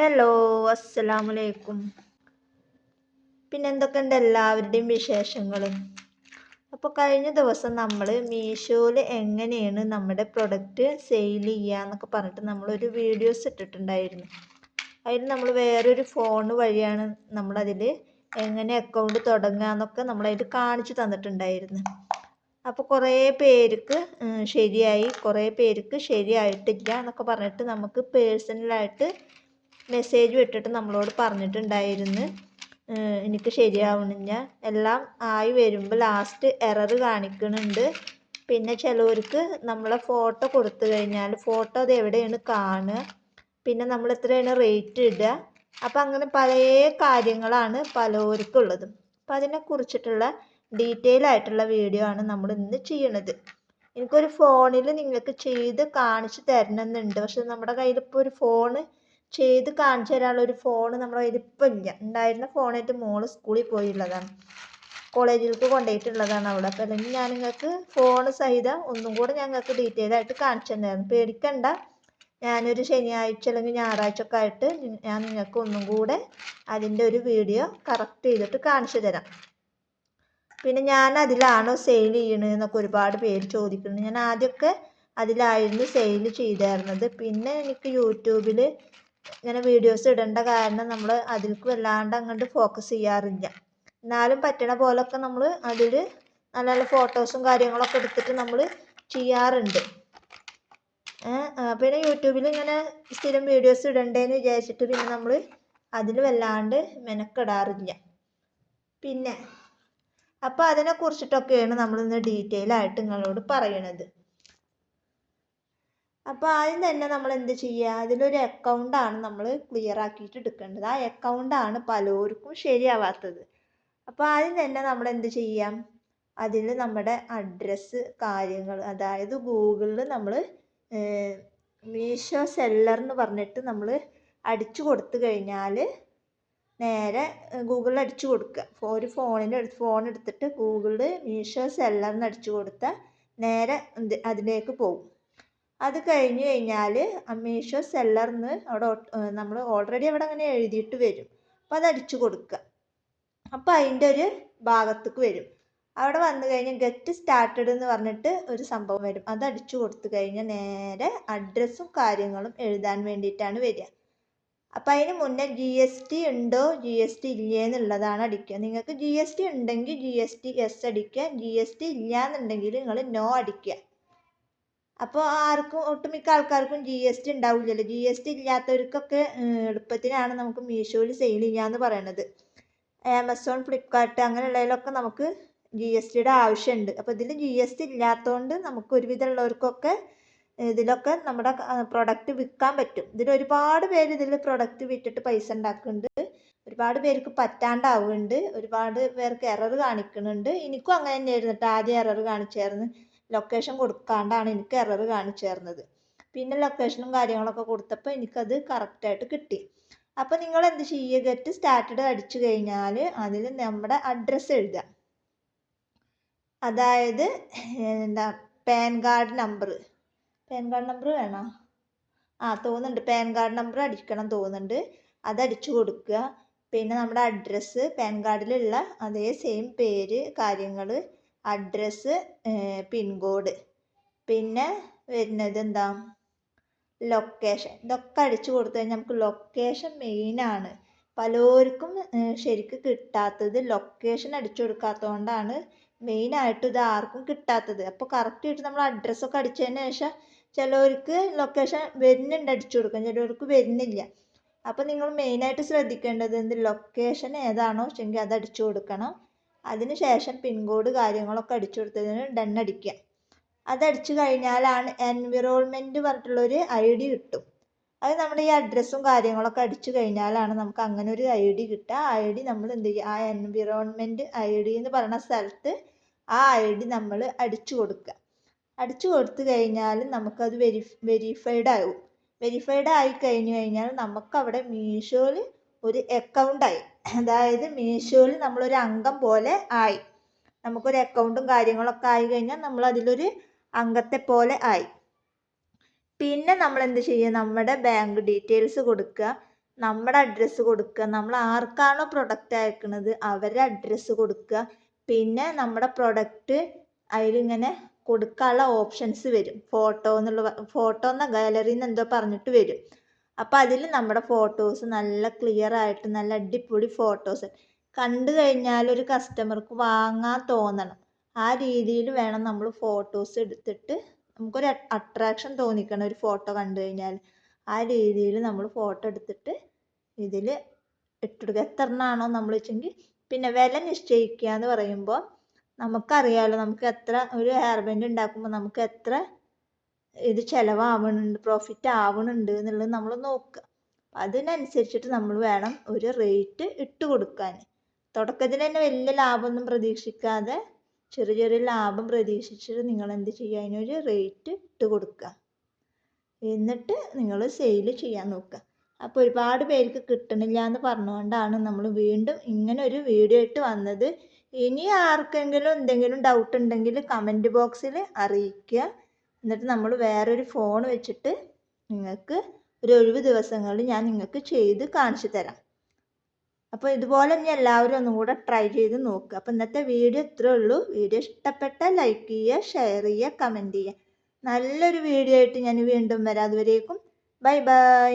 Hello, അസ്സലാമലൈക്കും. പിന്നെ എന്തൊക്കെയുണ്ട് എല്ലാവരുടെയും വിശേഷങ്ങൾ? അപ്പോൾ കഴിഞ്ഞ ദിവസം നമ്മൾ മീഷോയിൽ എങ്ങനെയാണ് നമ്മുടെ പ്രൊഡക്റ്റ് സെയിൽ ചെയ്യുക എന്നൊക്കെ പറഞ്ഞിട്ട് നമ്മളൊരു വീഡിയോസ് ഇട്ടിട്ടുണ്ടായിരുന്നു. അതിൽ നമ്മൾ വേറൊരു ഫോൺ വഴിയാണ് നമ്മളതിൽ എങ്ങനെ അക്കൗണ്ട് തുടങ്ങുക എന്നൊക്കെ നമ്മളതിൽ കാണിച്ചു തന്നിട്ടുണ്ടായിരുന്നു. അപ്പോൾ കുറേ പേർക്ക് ശരിയായി, കുറേ പേർക്ക് ശരിയായിട്ടില്ല എന്നൊക്കെ പറഞ്ഞിട്ട് നമുക്ക് പേഴ്സണലായിട്ട് മെസ്സേജ് വിട്ടിട്ട് നമ്മളോട് പറഞ്ഞിട്ടുണ്ടായിരുന്നു എനിക്ക് ശരിയാവണില്ല, എല്ലാം ആയി വരുമ്പോൾ ലാസ്റ്റ് എറർ കാണിക്കുന്നുണ്ട്. പിന്നെ ചിലവർക്ക് നമ്മളെ ഫോട്ടോ കൊടുത്തു കഴിഞ്ഞാൽ ഫോട്ടോ അത് എവിടെയാണ് കാണുക, പിന്നെ നമ്മൾ എത്രയാണ് റേറ്റ് ഇടുക, അപ്പം അങ്ങനെ പല കാര്യങ്ങളാണ് പലർക്കും ഉള്ളത്. അപ്പം അതിനെക്കുറിച്ചിട്ടുള്ള ഡീറ്റെയിൽ ആയിട്ടുള്ള വീഡിയോ ആണ് നമ്മൾ ഇന്ന് ചെയ്യണത്. എനിക്കൊരു ഫോണിൽ നിങ്ങൾക്ക് ചെയ്ത് കാണിച്ചു തരണമെന്നുണ്ട്, പക്ഷെ നമ്മുടെ കയ്യിൽ ഇപ്പോൾ ഒരു ഫോണ് ചെയ്ത് കാണിച്ചു തരാനുള്ള ഒരു ഫോൺ നമ്മുടെ കയ്യിൽ ഇപ്പം ഇല്ല. ഉണ്ടായിരുന്ന ഫോണായിട്ട് മോള് സ്കൂളിൽ പോയുള്ളതാണ്, കോളേജിലേക്ക് കൊണ്ടുപോയിട്ടുള്ളതാണ് അവിടെ. അപ്പം അല്ലെങ്കിൽ ഞാൻ നിങ്ങൾക്ക് ഫോൺ സഹിതം ഒന്നും കൂടെ ഞങ്ങൾക്ക് ഡീറ്റെയിൽ ആയിട്ട് കാണിച്ചു തന്നായിരുന്നു. പേടിക്കണ്ട, ഞാനൊരു ശനിയാഴ്ച അല്ലെങ്കിൽ ഞായറാഴ്ച ഒക്കെ ആയിട്ട് ഞാൻ നിങ്ങൾക്ക് ഒന്നും കൂടെ അതിൻ്റെ ഒരു വീഡിയോ കറക്റ്റ് ചെയ്തിട്ട് കാണിച്ചു തരാം. പിന്നെ ഞാൻ അതിലാണോ സെയിൽ ചെയ്യണതെന്നൊക്കെ ഒരുപാട് പേര് ചോദിക്കുന്നുണ്ട്. ഞാൻ ആദ്യമൊക്കെ അതിലായിരുന്നു സെയിൽ ചെയ്തായിരുന്നത്. പിന്നെ എനിക്ക് യൂട്യൂബിൽ ഇങ്ങനെ വീഡിയോസ് ഇടേണ്ട കാരണം നമ്മൾ അതിലേക്ക് വല്ലാണ്ട് അങ്ങോട്ട് ഫോക്കസ് ചെയ്യാറില്ല. എന്നാലും പറ്റണ പോലൊക്കെ നമ്മൾ അതിൽ നല്ല നല്ല ഫോട്ടോസും കാര്യങ്ങളൊക്കെ എടുത്തിട്ട് നമ്മൾ ചെയ്യാറുണ്ട്. പിന്നെ യൂട്യൂബിൽ ഇങ്ങനെ സ്ഥിരം വീഡിയോസ് ഇടണ്ടേന്ന് വിചാരിച്ചിട്ട് പിന്നെ നമ്മൾ അതിൽ വല്ലാണ്ട് മെനക്കെടാറില്ല. പിന്നെ അപ്പോൾ അതിനെക്കുറിച്ചിട്ടൊക്കെയാണ് നമ്മളിന്ന് ഡീറ്റെയിൽ ആയിട്ട് നിങ്ങളോട് പറയണത്. അപ്പോൾ ആദ്യം തന്നെ നമ്മൾ എന്ത് ചെയ്യുക, അതിലൊരു അക്കൗണ്ടാണ് നമ്മൾ ക്ലിയർ ആക്കിയിട്ട് എടുക്കേണ്ടത്. ആ അക്കൗണ്ടാണ് പലർക്കും ശരിയാവാത്തത്. അപ്പോൾ ആദ്യം തന്നെ നമ്മൾ എന്ത് ചെയ്യാം, അതിൽ നമ്മുടെ അഡ്രസ്സ് കാര്യങ്ങൾ, അതായത് ഗൂഗിളിൽ നമ്മൾ മീഷോ സെല്ലർ എന്ന് പറഞ്ഞിട്ട് നമ്മൾ അടിച്ചു കൊടുത്തു കഴിഞ്ഞാൽ നേരെ ഗൂഗിളിൽ അടിച്ചു കൊടുക്കുക. ഒരു ഫോൺ എടുത്തിട്ട് ഗൂഗിളിൽ മീഷോ സെല്ലർ എന്ന് അടിച്ചു കൊടുത്താൽ നേരെ അതിലേക്ക് പോകും. അത് കഴിഞ്ഞ് കഴിഞ്ഞാൽ മീഷോ സെല്ലറിന് അവിടെ നമ്മൾ ഓൾറെഡി അവിടെ അങ്ങനെ എഴുതിയിട്ട് വരും. അപ്പോൾ അത് അടിച്ചു കൊടുക്കുക. അപ്പോൾ അതിൻ്റെ ഒരു ഭാഗത്തേക്ക് വരും. അവിടെ വന്നു കഴിഞ്ഞാൽ ഗെറ്റ് സ്റ്റാർട്ടഡ് എന്ന് പറഞ്ഞിട്ട് ഒരു സംഭവം വരും. അത് അടിച്ചു കൊടുത്തു കഴിഞ്ഞാൽ നേരെ അഡ്രസ്സും കാര്യങ്ങളും എഴുതാൻ വേണ്ടിയിട്ടാണ് വരിക. അപ്പം അതിന് മുന്നേ GST ഉണ്ടോ GST ഇല്ലേ എന്നുള്ളതാണ് അടിക്കുക. നിങ്ങൾക്ക് GST ഉണ്ടെങ്കിൽ GST യെസ് അടിക്കുക, GST ഇല്ല എന്നുണ്ടെങ്കിൽ നിങ്ങൾ നോ അടിക്കുക. അപ്പോൾ ആർക്കും ഒട്ടുമിക്ക ആൾക്കാർക്കും GST ഉണ്ടാവില്ലല്ലോ. GST ഇല്ലാത്തവർക്കൊക്കെ എളുപ്പത്തിനാണ് നമുക്ക് മീഷോയിൽ സെയിൽ ചെയ്യാന്ന് പറയണത്. ആമസോൺ, ഫ്ലിപ്കാർട്ട് അങ്ങനെയുള്ളതിലൊക്കെ നമുക്ക് GSTയുടെ ആവശ്യമുണ്ട്. അപ്പോൾ ഇതിൽ GST ഇല്ലാത്തതുകൊണ്ട് നമുക്ക് ഒരുവിധമുള്ളവർക്കൊക്കെ ഇതിലൊക്കെ നമ്മുടെ പ്രൊഡക്റ്റ് വിൽക്കാൻ പറ്റും. ഇതിൽ ഒരുപാട് പേര് ഇതിൽ പ്രൊഡക്റ്റ് വിറ്റിട്ട് പൈസ ഉണ്ടാക്കുന്നുണ്ട്. ഒരുപാട് പേർക്ക് പറ്റാണ്ടാവുന്നുണ്ട്. ഒരുപാട് പേർക്ക് എറർ കാണിക്കുന്നുണ്ട്. എനിക്കും അങ്ങനെ തന്നെയായിരുന്നു കേട്ടോ. ആദ്യം എറർ കാണിച്ചായിരുന്നു. ലൊക്കേഷൻ കൊടുക്കാണ്ടാണ് എനിക്ക് എറർ കാണിച്ചായിരുന്നത്. പിന്നെ ലൊക്കേഷനും കാര്യങ്ങളൊക്കെ കൊടുത്തപ്പോൾ എനിക്കത് കറക്റ്റായിട്ട് കിട്ടി. അപ്പോൾ നിങ്ങൾ എന്ത് ചെയ്യുക, ഗെറ്റ് സ്റ്റാർട്ടഡ് അടിച്ചു കഴിഞ്ഞാൽ അതിൽ നമ്മുടെ അഡ്രസ്സ് എഴുതുക. അതായത് എന്താ പാൻ കാർഡ് നമ്പർ വേണോ? തോന്നുന്നുണ്ട് പാൻ കാർഡ് നമ്പർ അടിക്കണം തോന്നുന്നുണ്ട്. അതടിച്ചു കൊടുക്കുക. പിന്നെ നമ്മുടെ അഡ്രസ്സ്, പാൻ കാർഡിലുള്ള അതേ സെയിം പേര് കാര്യങ്ങൾ, അഡ്രസ്സ്, പിൻകോഡ്, പിന്നെ വരുന്നത് എന്താ ലൊക്കേഷൻ. ഇതൊക്കെ അടിച്ചു കൊടുത്തു കഴിഞ്ഞാൽ നമുക്ക് ലൊക്കേഷൻ മെയിനാണ്. പലർക്കും ശരിക്കും കിട്ടാത്തത് ലൊക്കേഷൻ അടിച്ചു കൊടുക്കാത്തതുകൊണ്ടാണ് മെയിനായിട്ട് ഇത് ആർക്കും കിട്ടാത്തത്. അപ്പോൾ കറക്റ്റായിട്ട് നമ്മൾ അഡ്രസ്സൊക്കെ അടിച്ചതിന് ശേഷം ചിലവർക്ക് ലൊക്കേഷൻ വരുന്നുണ്ട് അടിച്ചു കൊടുക്കാം, ചിലവർക്ക് വരുന്നില്ല. അപ്പോൾ നിങ്ങൾ മെയിനായിട്ട് ശ്രദ്ധിക്കേണ്ടത് ലൊക്കേഷൻ ഏതാണോ വെച്ചെങ്കിൽ അത് അടിച്ചു കൊടുക്കണം. അതിന് ശേഷം പിൻകോഡ് കാര്യങ്ങളൊക്കെ അടിച്ചു കൊടുത്തതിന് ഡൺ അടിക്കുക. അതടിച്ചു കഴിഞ്ഞാലാണ് എൻവിറോൺമെൻറ്റ് പറഞ്ഞിട്ടുള്ളൊരു ID കിട്ടും. അത് നമ്മുടെ ഈ അഡ്രസ്സും കാര്യങ്ങളൊക്കെ അടിച്ചു കഴിഞ്ഞാലാണ് നമുക്ക് അങ്ങനെ ഒരു ID കിട്ടുക. ആ ID നമ്മൾ എന്ത് ചെയ്യുക, ആ എൻവിറോൺമെൻറ്റ് ID എന്ന് പറയുന്ന സ്ഥലത്ത് ആ ID നമ്മൾ അടിച്ചു കൊടുക്കുക. അടിച്ചു കൊടുത്തു കഴിഞ്ഞാൽ നമുക്കത് വെരിഫൈഡ് ആവും. വെരിഫൈഡ് ആയി കഴിഞ്ഞു കഴിഞ്ഞാൽ നമുക്കവിടെ മീഷോയിൽ ഒരു അക്കൗണ്ടായി. അതായത് മീഷോയിൽ നമ്മളൊരു അംഗം പോലെ ആയി. നമുക്കൊരു അക്കൗണ്ടും കാര്യങ്ങളൊക്കെ ആയി കഴിഞ്ഞാൽ നമ്മൾ അതിലൊരു അംഗത്തെ പോലെ ആയി. പിന്നെ നമ്മൾ എന്ത് ചെയ്യുക, നമ്മുടെ ബാങ്ക് ഡീറ്റെയിൽസ് കൊടുക്കുക. നമ്മുടെ അഡ്രസ്സ് കൊടുക്കുക. നമ്മൾ ആർക്കാണോ പ്രൊഡക്റ്റ് അയക്കുന്നത് അവരുടെ അഡ്രസ്സ് കൊടുക്കുക. പിന്നെ നമ്മുടെ പ്രൊഡക്റ്റ് അതിലിങ്ങനെ കൊടുക്കാനുള്ള ഓപ്ഷൻസ് വരും. ഫോട്ടോ എന്ന ഗാലറിയിൽ നിന്ന് എന്തോ പറഞ്ഞിട്ട് വരും. അപ്പോൾ അതിൽ നമ്മുടെ ഫോട്ടോസ് നല്ല ക്ലിയർ ആയിട്ട് നല്ല അടിപൊളി ഫോട്ടോസ് കണ്ടു കഴിഞ്ഞാൽ ഒരു കസ്റ്റമർക്ക് വാങ്ങാൻ തോന്നണം. ആ രീതിയിൽ വേണം നമ്മൾ ഫോട്ടോസ് എടുത്തിട്ട് നമുക്കൊരു അട്രാക്ഷൻ തോന്നിക്കണം ഒരു ഫോട്ടോ കണ്ടു കഴിഞ്ഞാൽ. ആ രീതിയിൽ നമ്മൾ ഫോട്ടോ എടുത്തിട്ട് ഇതിൽ ഇട്ടെടുക്കുക. എത്ര എണ്ണമാണോ നമ്മൾ വെച്ചെങ്കിൽ പിന്നെ വില നിശ്ചയിക്കുക എന്ന് പറയുമ്പോൾ നമുക്കറിയാമല്ലോ നമുക്ക് എത്ര ഒരു ഹെയർ ബാൻഡ് ഉണ്ടാക്കുമ്പോൾ നമുക്ക് എത്ര ഇത് ചിലവാകുന്നുണ്ട് പ്രോഫിറ്റ് ആവുന്നുണ്ട് എന്നുള്ളത് നമ്മൾ നോക്കുക. അതിനനുസരിച്ചിട്ട് നമ്മൾ വേണം ഒരു റേറ്റ് ഇട്ട് കൊടുക്കാൻ. തുടക്കത്തിൽ തന്നെ വലിയ ലാഭമൊന്നും പ്രതീക്ഷിക്കാതെ ചെറിയ ചെറിയ ലാഭം പ്രതീക്ഷിച്ചിട്ട് നിങ്ങൾ എന്ത് ചെയ്യുക, അതിനൊരു റേറ്റ് ഇട്ട് കൊടുക്കുക. എന്നിട്ട് നിങ്ങൾ സെയിൽ ചെയ്യാൻ നോക്കുക. അപ്പോൾ ഒരുപാട് പേർക്ക് കിട്ടണില്ല എന്ന് പറഞ്ഞുകൊണ്ടാണ് നമ്മൾ വീണ്ടും ഇങ്ങനെ ഒരു വീഡിയോ ഇട്ട് വന്നത്. ഇനി ആർക്കെങ്കിലും എന്തെങ്കിലും ഡൗട്ട് ഉണ്ടെങ്കിൽ കമൻറ്റ് ബോക്സിൽ അറിയിക്കുക. എന്നിട്ട് നമ്മൾ വേറൊരു ഫോൺ വെച്ചിട്ട് നിങ്ങൾക്ക് ഒരു ഒഴിവ് ദിവസങ്ങളിൽ ഞാൻ നിങ്ങൾക്ക് ചെയ്ത് കാണിച്ചു തരാം. അപ്പോൾ ഇതുപോലെ തന്നെ എല്ലാവരും ഒന്നും കൂടെ ട്രൈ ചെയ്ത് നോക്കുക. അപ്പോൾ ഇന്നത്തെ വീഡിയോ ഇത്രേ ഉള്ളൂ. വീഡിയോ ഇഷ്ടപ്പെട്ടാൽ ലൈക്ക് ചെയ്യുക, ഷെയർ ചെയ്യുക, കമൻറ്റ് ചെയ്യുക. നല്ലൊരു വീഡിയോ ആയിട്ട് ഞാൻ വീണ്ടും വരാം. അതുവരേക്കും ബൈ ബൈ.